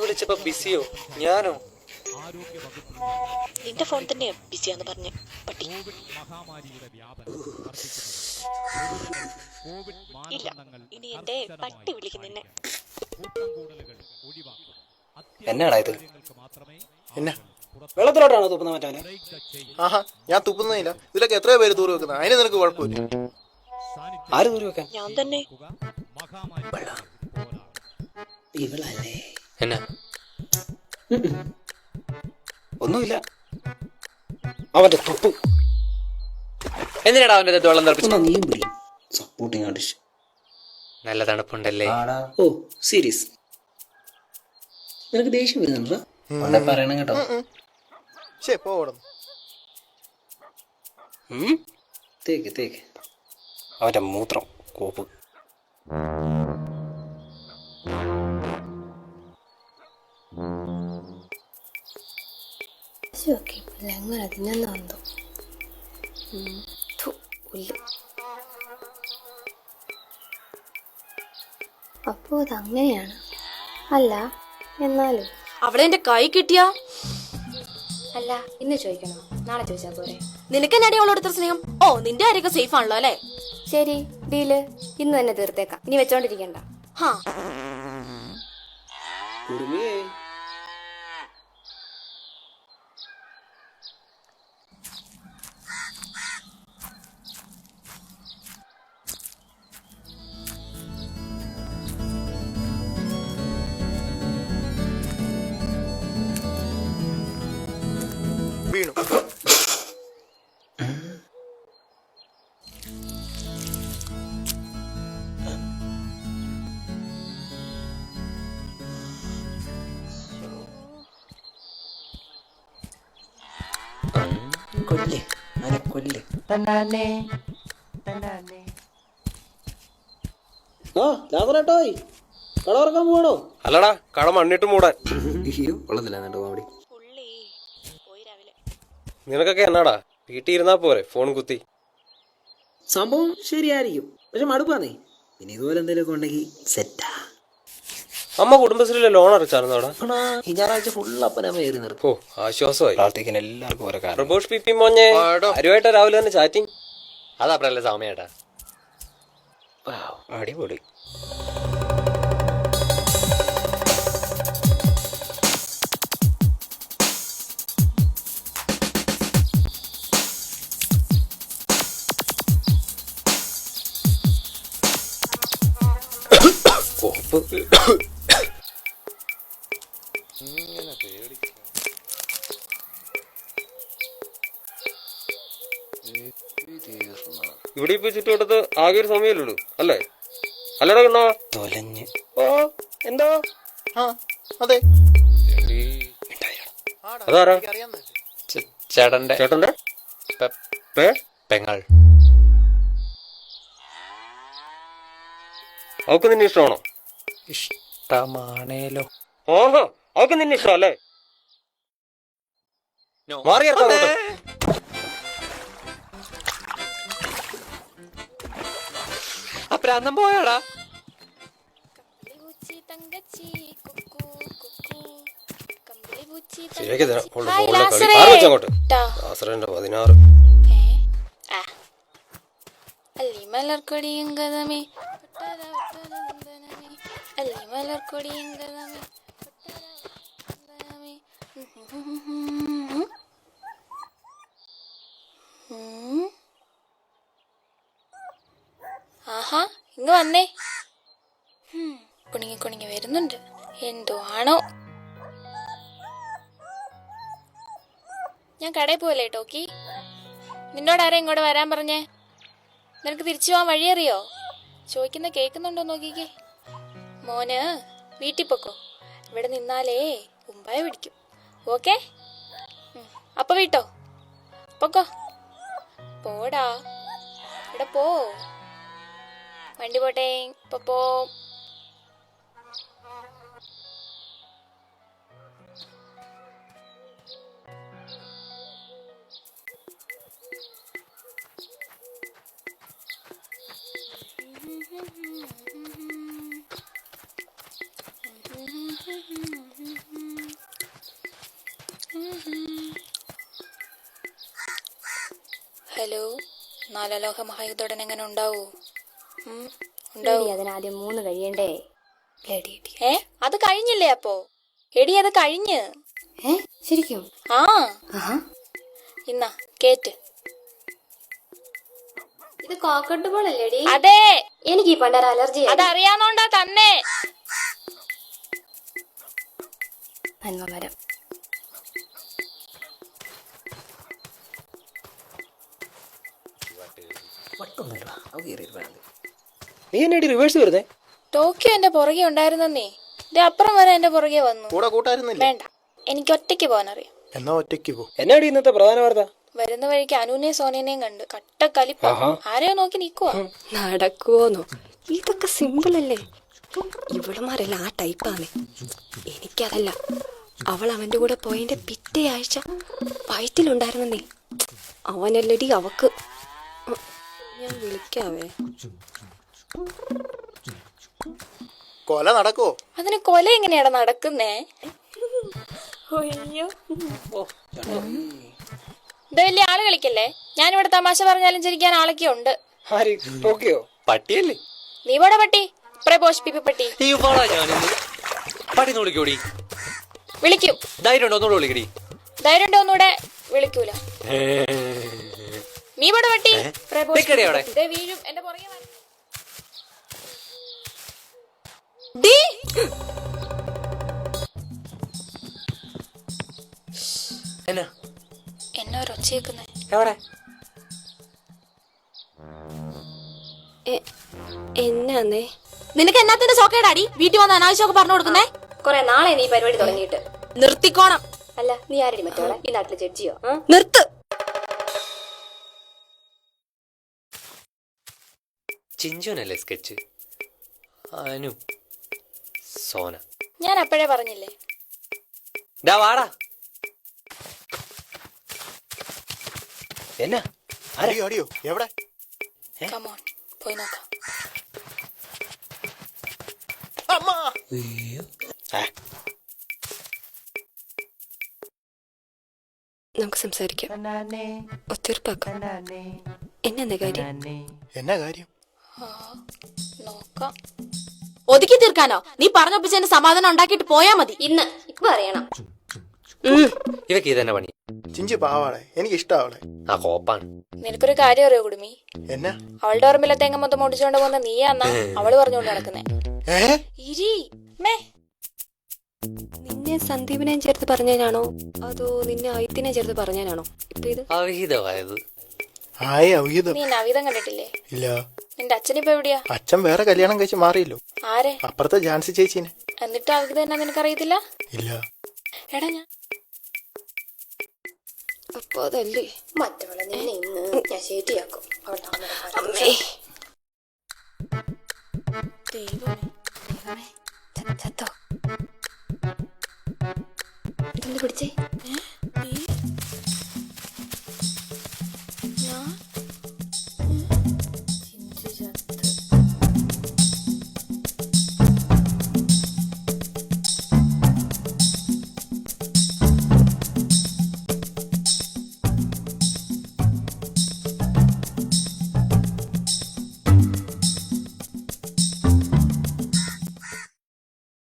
വിളിച്ചപ്പോ ബിസിയോ? ഞാനോ? നിന്റെ ഫോൺ തന്നെയാ ബിസിയാന്ന് പറഞ്ഞ് പട്ടി. ഇല്ല, ഇനി എന്റെ പട്ടി വിളിക്കും നിന്നെ. എന്നാടാ ഇത്? എന്നാ വെള്ളത്തിലോട്ടാണോ തുപ്പുന്ന മറ്റവനെ? ആഹാ, ഞാൻ തുപ്പുന്നില്ല. ഇതിലൊക്കെ എത്രയോ പേര് തൂറി വെക്കുന്നത്. അതിന് നിനക്ക് കുഴപ്പമില്ല. ആര് ദൂരെ വെക്കാൻ? ഞാൻ തന്നെ. ഇവളല്ലേ? എന്നാ? ഒന്നുമില്ല. അവന്റെ തുപ്പ് എന്തിനാടാ അവന്റെ ദേഹത്ത് വെള്ളം തെറിപ്പിച്ചു? നീയും പിടി. Supporting artist. നല്ല തണുപ്പുണ്ടല്ലേ? ഓ സീരിയസ്, നിനക്ക് ദേഷ്യം വരുന്നുണ്ടോ? പറയണം കേട്ടോ. ശരി, പോകണം. തേക്ക് തേക്ക്. അവന്റെ മൂത്രം കോപ്പ്. എങ്ങനെ അതിനെന്തോ അപ്പോ അതങ്ങനെയാണ്. അല്ല എന്നാലും അവളെ എന്റെ കൈ കിട്ടിയാ. അല്ല ഇന്ന് ചോദിക്കണോ? നാളെ ചോദിച്ചാ പോരെ? നിനക്ക് എന്നാടി അവളോട് ഇത്ര സ്നേഹം? ഓ, നിന്റെ ആരെയൊക്കെ സേഫ് ആണല്ലോ അല്ലേ? ശരി, ഡീല്. ഇന്ന് തന്നെ തീർത്തേക്കാം. ഇനി വെച്ചോണ്ടിരിക്കണ്ട. ഹാ, കുടുങ്ങിയേ. വീണു. കൊല്ലേ അതിനെ കൊല്ലേ. ആ ലാസറേട്ടോയ്, കട തുറക്കാൻ പോകണോ? അല്ലടാ, കട മണ്ണിട്ട് മൂടാൻ. അയ്യോ കൊള്ളത്തില്ല കേട്ടോ കോമഡി. പുള്ളി പോയി രാവിലെ. നിനക്കൊക്കെ എന്നാടാ, വീട്ടിൽ ഇരുന്നാ പോരെ ഫോൺ കുത്തി? സംഭവം ശരിയായിരിക്കും, പക്ഷെ മടുപ്പാന്നേ. പിന്നെ ഇതുപോലെ എന്തെങ്കിലുമൊക്കെ ഉണ്ടെങ്കിൽ സെറ്റാ. അമ്മ കുടുംബശ്രീയിലെ ലോൺ അടച്ചായിരുന്നോടാ? ഈ ഞായറാഴ്ച ഫുൾ അപ്പനമ്മ ഏറി നിർത്തും. ഓ, ആശ്വാസമായി. പ്രാർത്ഥിക്കാൻ എല്ലാവർക്കും ഓരോ കാരണം. പ്രഭോഷ് പി പി മോഞ്ഞെ ആരുമായിട്ടാ രാവിലെ തന്നെ ചാറ്റിങ്? അതാ പറയല്ലേ സാമയേട്ടാ. അടിപൊളി. കോപ്പ്. ഇവിടെ ഇപ്പൊ ചുറ്റുവട്ടത്ത് ആകെ ഒരു സമയമല്ലുള്ളൂ അല്ലേ? അല്ലടാ കണ്ണാ തൊലഞ്ഞ്. ഓ എന്താ? ആ അതെ, അതാരാ? അറിയാവുന്നതല്ലേ. ചേട്ടന്റെ ചേട്ടന്റെ പെങ്ങൾ. അവക്ക് നിന്നെ ഇഷ്ടമാണോ? ഇഷ്ടമാണേലോ. ഓഹോ, അവക്ക് നിന്നെ ഇഷ്ടമല്ലേ? മാറിയർക്കാ. അപ്രാന്തം പോയാടാ. ശരിയാക്കി തരാം. അങ്ങോട്ട് 16. അല്ലിമലർക്കൊടിയും ഗതമേ അല്ലിമലർക്കൊടിയും ഗതമേ. ആഹാ, ഇങ്ങ് വന്നേ. കുണുങ്ങി കുണുങ്ങി വരുന്നുണ്ട്. എന്തോ ആണോ. ഞാൻ കടയിൽ പോലെ ടോക്കി. നിന്നോടാരാ ഇങ്ങോട്ട് വരാൻ പറഞ്ഞേ? നിനക്ക് തിരിച്ചു പോവാൻ വഴിയറിയോ? ചോദിക്കുന്ന കേൾക്കുന്നുണ്ടോ നോക്കിക്കേ. മോന് വീട്ടിൽ പൊക്കോ. ഇവിടെ നിന്നാലേ ഉമ്പായ പിടിക്കും. ഓക്കെ, അപ്പൊ വീട്ടോ പൊക്കോ. പോടാ, ഇവിടെ പോ. വണ്ടി പോട്ടെ. പോ. ഹലോ, നാലലോക മഹായുദ്ധോടൻ എങ്ങനെ ഉണ്ടാവൂ? എടി, അതിനാദ്യം 3 കഴിയണ്ടേ? അത് കഴിഞ്ഞില്ലേ അപ്പോ? എടി അത് കഴിഞ്ഞ്. ശരിക്കും? ആ ആഹാ. ഇന്നാ കേറ്റ്. ഇത് കോക്കട്ട് ബോൾ അല്ലേടി? അതെ. എനിക്ക് ഈ പണ്ടൊരു അലർജി. അതറിയാന്നോണ്ടാ തന്നെ. നന്മമരം. നീ എന്നെ റിവേഴ്സ് വരുന്നേ? ടോക്കിയോ എന്റെ പുറകെ ഉണ്ടായിരുന്നേ. ഇത് അപ്പുറം വരെ എന്റെ പുറകെ വന്നു. കൂടെ കൂട്ടായിരുന്നില്ല? വേണ്ട, എനിക്ക് ഒറ്റയ്ക്ക് പോകാനറിയാം. എന്നാ ഒറ്റയ്ക്ക് പോ. എന്നാടി ഇന്നത്തെ പ്രധാന വാർത്ത? വരുന്ന വഴിക്ക് അനുവിനെയും സോനേനെയും കണ്ട് കട്ടക്കലിപ്പ. ആരെയോ നോക്കി നിക്കുവാ. നടക്കുവോന്നോ? ഇതൊക്കെ സിമ്പിൾ അല്ലേ? ഇവളുമാരെല്ലാം ആ ടൈപ്പാണ്. എനിക്കതല്ല. അവൾ അവന്റെ കൂടെ പോയതിന്റെ പിറ്റേ ആഴ്ച വയറ്റിലുണ്ടായിരുന്നേ. അവനല്ലടി അവക്ക്. ഞാൻ വിളിക്കാവേ. കൊല നടക്കോ? അതിന് കൊല എങ്ങനെയാടാ നടക്കുന്നേ? ഇത് വലിയ ആള് കളിക്കല്ലേ. ഞാനിവിടെ തമാശ പറഞ്ഞാലും ചിരിക്കാൻ ആളൊക്കെ ഉണ്ട്. ആര്? ടോക്കിയോ? പട്ടിയല്ലേ? നീ പോടാ പട്ടി. പ്രപോഷിപ്പിപ്പി പട്ടി. ഈ പോടാ ഞാനിന്ന്. പട്ടി വിളിക്കോടി. വിളിക്കും. ധൈര്യം ഉണ്ടോ? ഒന്നുകൂടെ വിളിക്കടി. ധൈര്യം ഉണ്ടോ? ഒന്നുകൂടെ വിളിക്കൂല. നീ പോടാ പട്ടി. നിക്കടി അവിടെ. ദേ വീഴും എന്റെ പുറകെ വരണം. എന്നാ എന്നെ ഒരു ഒച്ചയേക്കുന്നേ. എവിടെ? എന്നാന്നേ? നിനക്ക് എന്നാത്തിന്റെ സോക്കേടാടി വീട്ടിൽ വന്ന് അനാവശ്യമൊക്കെ പറഞ്ഞു കൊടുക്കുന്നേ? കൊറേ നാളെ നീ പരിപാടി തുടങ്ങിയിട്ട്. നിർത്തിക്കോണം. അല്ല, നീ ആരടി മറ്റോളെ? ഈ നാട്ടിലെ ജഡ്ജിയോ? നിർത്ത്. ചിഞ്ചുനല്ലേ സ്കെച്ച്? അനു, സോന. ഞാൻ അപ്പോഴേ പറഞ്ഞില്ലേ. ഡാ വാടാ. എന്നാ? അടിയോ അടിയോ? എവിടെ? കമോൺ, പോയി നോക്കാം. അമ്മ. നമുക്ക് സംസാരിക്കാം. ഒത്തീർപ്പാക്കാം. എന്നാ കാര്യം? എന്നാ കാര്യം? നോക്കാം. ഒതുക്കി തീർക്കാനോ? നീ പറഞ്ഞൊപ്പിച്ചതിന് സമാധാനം ഉണ്ടാക്കിയിട്ട് പോയാ മതി. ഇപ്പൊ അറിയണം. ഇവക്ക് ഇതന്നെ പണി. ചിഞ്ചി പാവാളെ, എനിക്ക് ഇഷ്ടാവളെ. ആ കോപ്പാണ്. നിനക്കൊരു കാര്യം അറിയോ കുടുമി? എന്നാ? അവളുടെ ഓർമ്മയിലെ തേങ്ങ മൊത്തം ഓടിച്ചോണ്ട് പോകുന്ന നീയാന്നാ അവള് പറഞ്ഞോണ്ട് നടക്കുന്നേ. ഇരി മേ. നിന്നെ സന്ദീപിനെയും ചേർത്ത് പറഞ്ഞതിനാണോ അതോ നിന്നെ ഐത്തിനെ ചേർത്ത് പറഞ്ഞതിനാണോ ഇപ്പൊ ഇത്? അവിഹിതമായത്. ആയ അവഹിതം. നീ നവീതം കണ്ടിട്ടില്ലേ? ഇല്ല. നിന്റെ അച്ഛനിപ്പോ എവിടെയാ? അച്ഛൻ വേറെ കല്യാണം കഴിച്ച് മാറിയല്ലോ. ആരെ? അപ്പുറത്തെ ജാൻസി ചേച്ചീനെ. എന്നിട്ട് അവിഹിതം എന്നാ നിനക്കറിയത്തില്ല? ഇല്ല. എടാ ഞാൻ അപ്പൊ അതല്ലേ മറ്റവളെ നിന്നെ ഇന്ന് ഞാൻ ശരിയാക്കും. അമ്മേ. ചത്തോ? ഇതൊന്ന് പിടിച്ചേ.